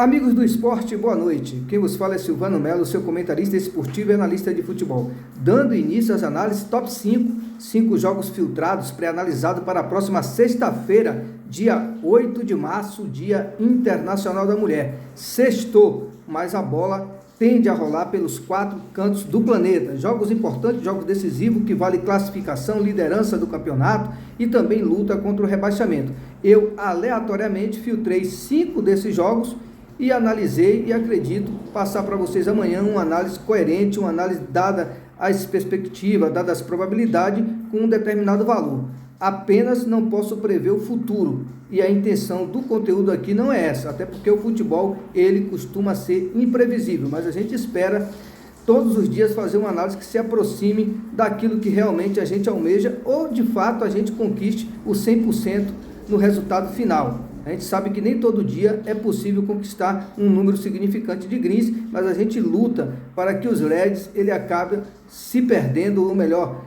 Amigos do esporte, boa noite. Quem vos fala é Silvano Melo, seu comentarista esportivo e analista de futebol. Dando início às análises top 5 jogos filtrados pré-analisados para a próxima sexta-feira, dia 8 de março, Dia Internacional da Mulher. Sextou, mas a bola tende a rolar pelos 4 cantos do planeta. Jogos importantes, jogos decisivos que vale classificação, liderança do campeonato e também luta contra o rebaixamento. Eu aleatoriamente filtrei 5 desses jogos e analisei e acredito passar para vocês amanhã uma análise coerente, uma análise dada as perspectivas, dadas as probabilidades com um determinado valor. Apenas não posso prever o futuro e a intenção do conteúdo aqui não é essa, até porque o futebol ele costuma ser imprevisível, mas a gente espera todos os dias fazer uma análise que se aproxime daquilo que realmente a gente almeja ou de fato a gente conquiste o 100% no resultado final. A gente sabe que nem todo dia é possível conquistar um número significante de greens, mas a gente luta para que os Reds ele acabe se perdendo, ou melhor,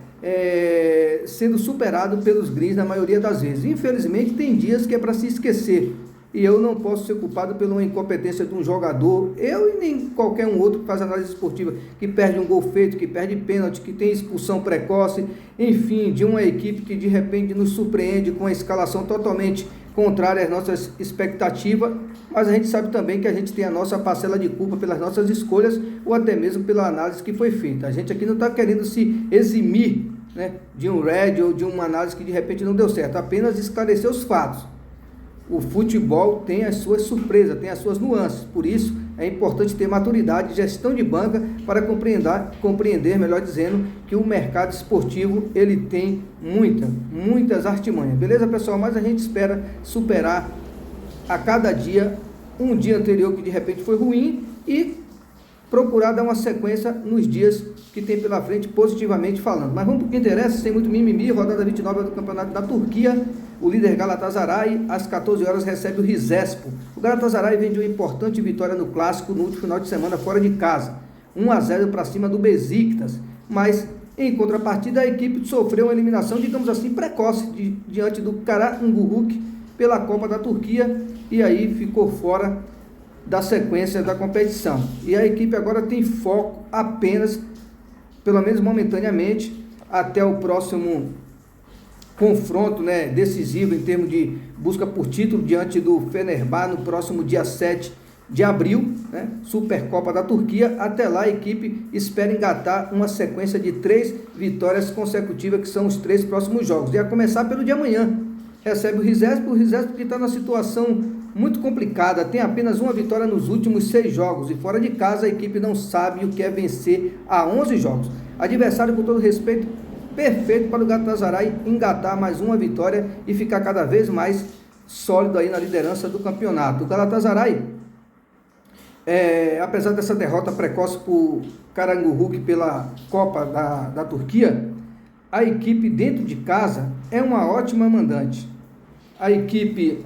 sendo superado pelos greens na maioria das vezes. Infelizmente tem dias que é para se esquecer e eu não posso ser culpado pela incompetência de um jogador, eu e nem qualquer um outro que faz análise esportiva, que perde um gol feito, que perde pênalti, que tem expulsão precoce, enfim, de uma equipe que de repente nos surpreende com a escalação totalmente contrária às nossas expectativas, mas a gente sabe também que a gente tem a nossa parcela de culpa pelas nossas escolhas ou até mesmo pela análise que foi feita. A gente aqui não está querendo se eximir, né, de um red ou de uma análise que de repente não deu certo, apenas esclarecer os fatos. O futebol tem as suas surpresas, tem as suas nuances, por isso é importante ter maturidade e gestão de banca para compreender, melhor dizendo, que o mercado esportivo ele tem muitas artimanhas, beleza pessoal? Mas a gente espera superar a cada dia um dia anterior que de repente foi ruim e procurar dar uma sequência nos dias que tem pela frente positivamente falando. Mas vamos para o que interessa, sem muito mimimi. Rodada 29 do Campeonato da Turquia, o líder Galatasaray às 14 horas recebe o Rizespor. O Galatasaray vem de uma importante vitória no Clássico no último final de semana fora de casa, 1-0 para cima do Besiktas, mas em contrapartida a equipe sofreu uma eliminação, digamos assim, precoce diante do Karagümrük pela Copa da Turquia e aí ficou fora da sequência da competição. E a equipe agora tem foco apenas, pelo menos momentaneamente, até o próximo confronto, né, decisivo em termos de busca por título diante do Fenerbahçe no próximo dia 7 de abril, né, Supercopa da Turquia. Até lá a equipe espera engatar uma sequência de 3 vitórias consecutivas, que são os 3 próximos jogos. E a começar pelo de amanhã, recebe o Rizespor que está na situação muito complicada, tem apenas uma vitória nos últimos 6 jogos e fora de casa a equipe não sabe o que é vencer a 11 jogos. Adversário, com todo respeito, perfeito para o Galatasaray engatar mais uma vitória e ficar cada vez mais sólido aí na liderança do campeonato. O Galatasaray, apesar dessa derrota precoce para o Karagümrük pela Copa da Turquia, a equipe dentro de casa é uma ótima mandante. A equipe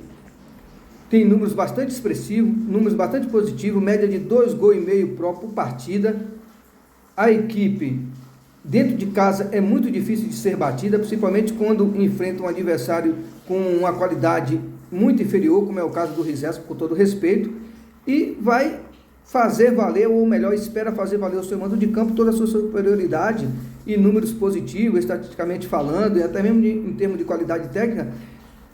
tem números bastante expressivos, números bastante positivos, média de 2,5 gols por partida. A equipe dentro de casa é muito difícil de ser batida, principalmente quando enfrenta um adversário com uma qualidade muito inferior, como é o caso do Rizespor, com todo respeito, e vai fazer valer, ou melhor, espera fazer valer o seu mando de campo, toda a sua superioridade e números positivos, estatisticamente falando, e até mesmo em termos de qualidade técnica.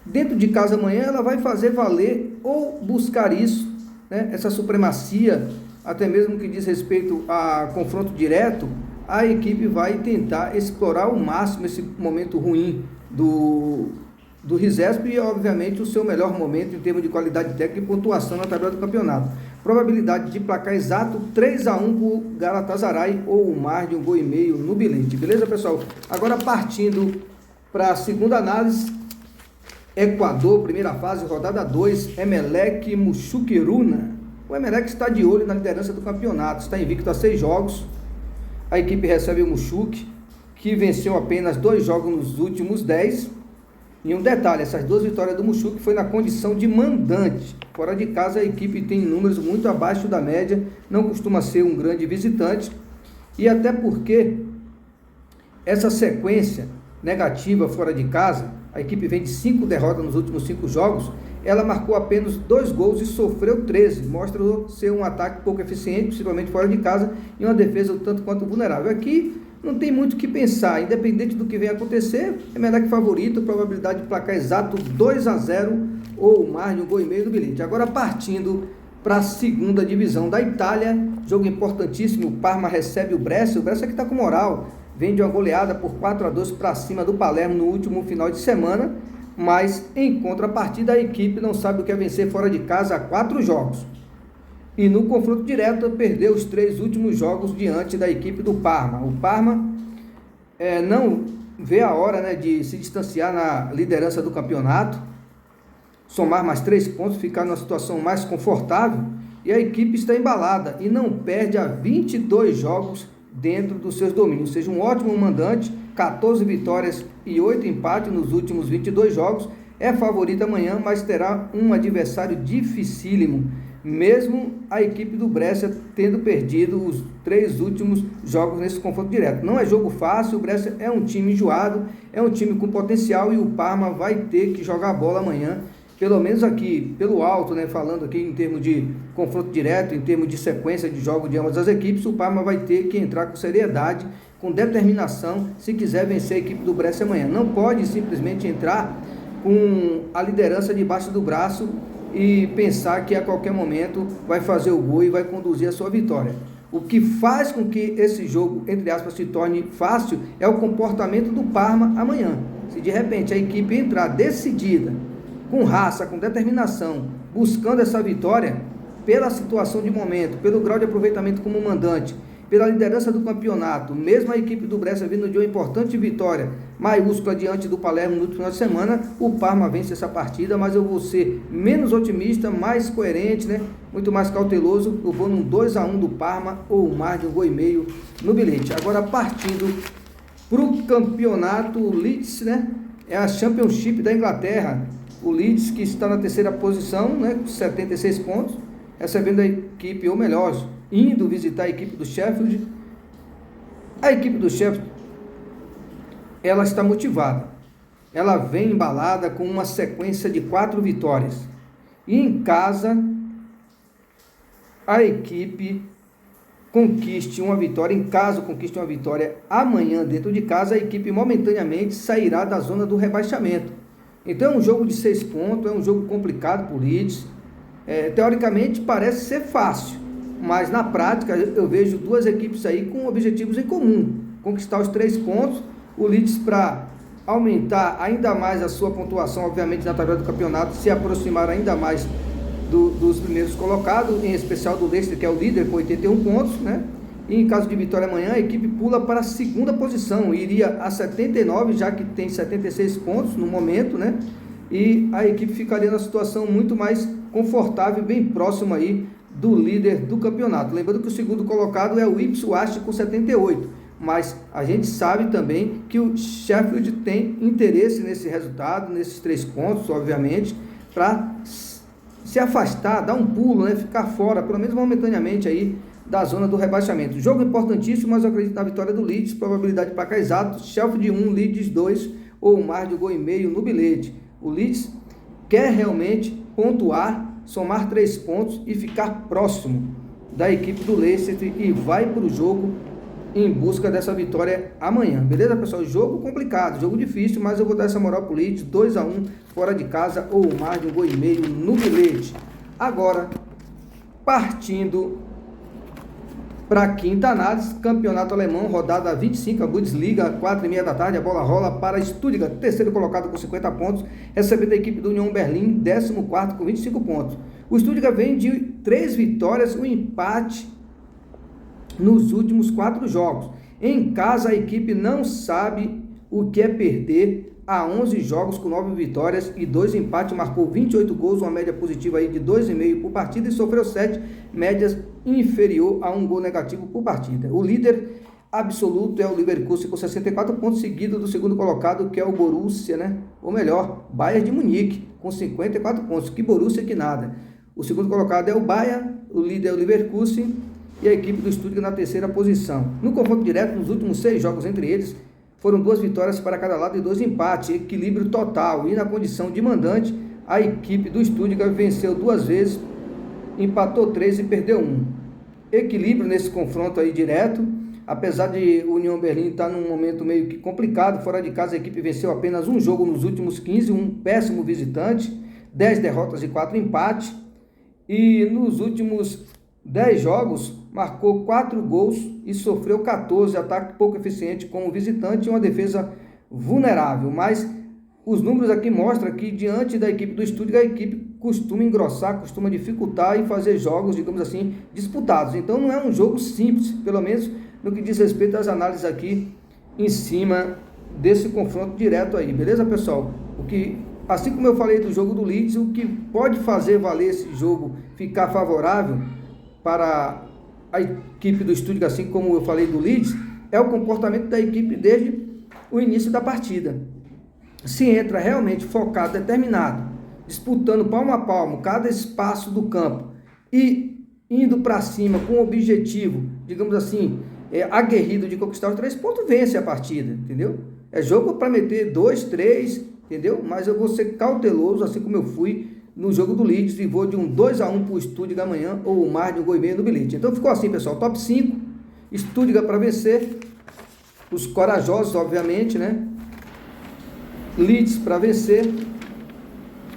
Dentro de casa amanhã ela vai fazer valer ou buscar isso, né, essa supremacia, até mesmo que diz respeito a confronto direto. A equipe vai tentar explorar ao máximo esse momento ruim do Rizespor e, obviamente, o seu melhor momento em termos de qualidade técnica e pontuação na tabela do campeonato. Probabilidade de placar exato 3-1 para o Galatasaray ou mais de 1,5 gols no bilhete. Beleza, pessoal? Agora partindo para a segunda análise, Equador, primeira fase, rodada 2, Emelec Muxuqueruna. O Emelec está de olho na liderança do campeonato, está invicto a 6 jogos. A equipe recebe o Muxuque, que venceu apenas 2 jogos nos últimos 10. E um detalhe, essas 2 vitórias do Muxuque foi na condição de mandante. Fora de casa a equipe tem números muito abaixo da média, não costuma ser um grande visitante. E até porque essa sequência negativa fora de casa a equipe vem de 5 derrotas nos últimos 5 jogos, ela marcou apenas 2 gols e sofreu 13, mostra ser um ataque pouco eficiente, principalmente fora de casa, e uma defesa um tanto quanto vulnerável. Aqui não tem muito o que pensar, independente do que venha acontecer, é melhor que favorito, probabilidade de placar exato 2-0 ou mais de 1,5 gols no bilhete. Agora partindo para a segunda divisão da Itália, jogo importantíssimo, o Parma recebe o Brescia que está com moral, vem de uma goleada por 4-2 para cima do Palermo no último final de semana, mas em contrapartida a equipe não sabe o que é vencer fora de casa há 4 jogos. E no confronto direto perdeu os 3 últimos jogos diante da equipe do Parma. O Parma não vê a hora, né, de se distanciar na liderança do campeonato, somar mais 3 pontos, ficar numa situação mais confortável, e a equipe está embalada e não perde há 22 jogos dentro dos seus domínios, ou seja, um ótimo mandante, 14 vitórias e 8 empates nos últimos 22 jogos, é favorita amanhã, mas terá um adversário dificílimo, mesmo a equipe do Brescia tendo perdido os 3 últimos jogos nesse confronto direto. Não é jogo fácil, o Brescia é um time enjoado, é um time com potencial e o Parma vai ter que jogar a bola amanhã, pelo menos aqui, pelo alto, né, falando aqui em termos de confronto direto, em termos de sequência de jogo de ambas as equipes, o Parma vai ter que entrar com seriedade, com determinação, se quiser vencer a equipe do Brescia amanhã. Não pode simplesmente entrar com a liderança debaixo do braço e pensar que a qualquer momento vai fazer o gol e vai conduzir a sua vitória. O que faz com que esse jogo, entre aspas, se torne fácil é o comportamento do Parma amanhã. Se de repente a equipe entrar decidida, com raça, com determinação, buscando essa vitória, pela situação de momento, pelo grau de aproveitamento como mandante, pela liderança do campeonato, mesmo a equipe do Brescia vindo de uma importante vitória maiúscula diante do Palermo no último final de semana, o Parma vence essa partida, mas eu vou ser menos otimista, mais coerente, né? Muito mais cauteloso, eu vou num 2-1 do Parma ou mais de 1,5 gols no bilhete. Agora partindo para o campeonato, o Leeds, né? É a Championship da Inglaterra, o Leeds que está na terceira posição, né? Com 76 pontos, recebendo a equipe, ou melhor, indo visitar a equipe do Sheffield. A equipe do Sheffield, ela está motivada, ela vem embalada com uma sequência de 4 vitórias, e em casa a equipe conquiste uma vitória, em caso conquiste uma vitória amanhã dentro de casa, a equipe momentaneamente sairá da zona do rebaixamento. Então é um jogo de 6 pontos, é um jogo complicado para o Leeds, teoricamente parece ser fácil, mas na prática eu vejo 2 equipes aí com objetivos em comum, conquistar os 3 pontos, o Leeds para aumentar ainda mais a sua pontuação, obviamente na tabela do campeonato, se aproximar ainda mais dos primeiros colocados, em especial do Leicester, que é o líder com 81 pontos, né? E em caso de vitória amanhã, a equipe pula para a segunda posição, iria a 79, já que tem 76 pontos no momento, né? E a equipe ficaria na situação muito mais confortável, bem próxima aí do líder do campeonato. Lembrando que o segundo colocado é o Ipswich com 78, mas a gente sabe também que o Sheffield tem interesse nesse resultado, nesses 3 pontos, obviamente, para se afastar, dar um pulo, né? Ficar fora, pelo menos momentaneamente aí, da zona do rebaixamento. Jogo importantíssimo, mas eu acredito na vitória do Leeds, probabilidade de placar exato, Sheffield 1, Leeds 2, ou mais de 1,5 gols no bilhete. O Leeds quer realmente pontuar, somar 3 pontos e ficar próximo da equipe do Leicester e vai para o jogo em busca dessa vitória amanhã. Beleza, pessoal? Jogo complicado, jogo difícil, mas eu vou dar essa moral para o Leeds, 2-1 fora de casa ou mais de 1,5 gols no bilhete. Agora, partindo para a quinta análise, campeonato alemão, rodada 25, a Bundesliga, 4h30 da tarde, a bola rola para Stuttgart, terceiro colocado com 50 pontos, recebendo a equipe do União Berlim, 14º com 25 pontos. O Stuttgart vem de 3 vitórias, um empate nos últimos 4 jogos. Em casa, a equipe não sabe o que é perder, há 11 jogos com 9 vitórias e 2 empates, marcou 28 gols, uma média positiva aí de 2,5 por partida e sofreu 7, médias inferior a 1 gol negativo por partida. O líder absoluto é o Leverkusen com 64 pontos, seguido do segundo colocado, que é o Borussia, né? Ou melhor, Bayern de Munique, com 54 pontos. Que Borussia que nada. O segundo colocado é o Bayern, o líder é o Leverkusen e a equipe do Stuttgart na terceira posição. No confronto direto, nos últimos 6 jogos entre eles, foram 2 vitórias para cada lado e 2 empates, equilíbrio total. E na condição de mandante, a equipe do Stuttgart venceu 2 vezes, empatou 3 e perdeu 1. Equilíbrio nesse confronto aí direto, apesar de União Berlim estar num momento meio que complicado, fora de casa a equipe venceu apenas um jogo nos últimos 15, um péssimo visitante, 10 derrotas e 4 empates, e nos últimos 10 jogos marcou 4 gols e sofreu 14, ataque pouco eficiente como visitante e uma defesa vulnerável, mas os números aqui mostram que diante da equipe do Stuttgart, a equipe costuma engrossar, costuma dificultar e fazer jogos, digamos assim, disputados. Então não é um jogo simples, pelo menos no que diz respeito às análises aqui em cima desse confronto direto aí, beleza, pessoal? Assim como eu falei do jogo do Leeds, o que pode fazer valer esse jogo ficar favorável para a equipe do Stuttgart, assim como eu falei do Leeds, é o comportamento da equipe desde o início da partida. Se entra realmente focado, determinado, disputando palmo a palmo cada espaço do campo e indo para cima com o objetivo, digamos assim, aguerrido de conquistar os 3 pontos, vence a partida, entendeu? É jogo para meter 2, 3, entendeu? Mas eu vou ser cauteloso, assim como eu fui no jogo do Leeds, e vou de um 2-1 para o Stuttgart amanhã, ou mais de um gol e meio no bilhete. Então ficou assim, pessoal, top 5, Stuttgart para vencer, os corajosos, obviamente, né? Leeds para vencer,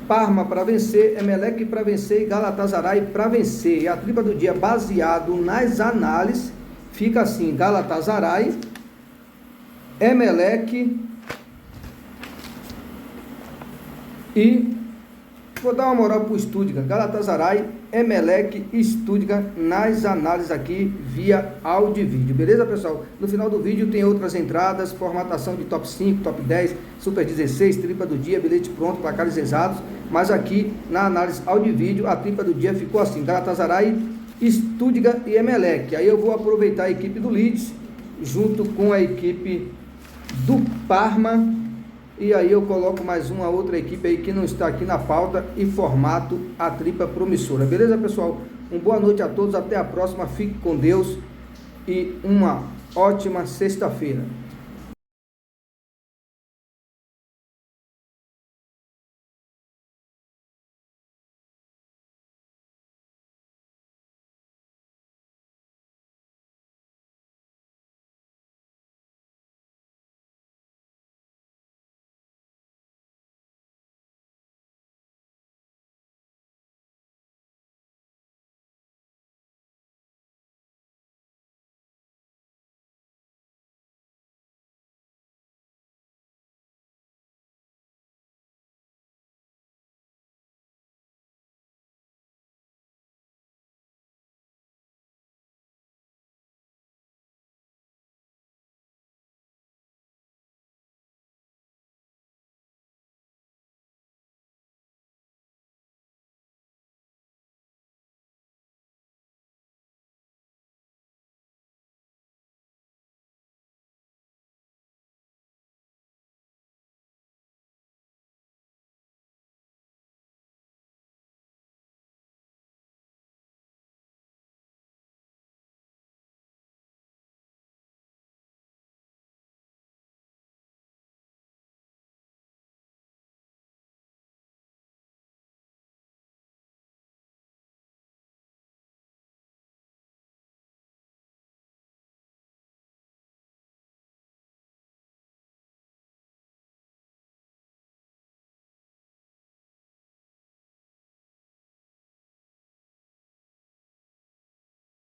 Parma para vencer, Emelec para vencer e Galatasaray para vencer. E a tripla do dia, baseado nas análises, fica assim: Galatasaray, Emelec e vou dar uma moral para o Stuttgart, Galatasaray, Emelec e Stuttgart nas análises aqui via áudio e vídeo, beleza, pessoal? No final do vídeo tem outras entradas, formatação de top 5, top 10, super 16, tripla do dia, bilhete pronto, placares exatos, mas aqui na análise áudio e vídeo a tripla do dia ficou assim: Galatasaray, Stuttgart e Emelec. Aí eu vou aproveitar a equipe do Leeds junto com a equipe do Parma, e aí eu coloco mais uma outra equipe aí que não está aqui na pauta e formato a tripla promissora. Beleza, pessoal? Uma boa noite a todos, até a próxima, fique com Deus e uma ótima sexta-feira.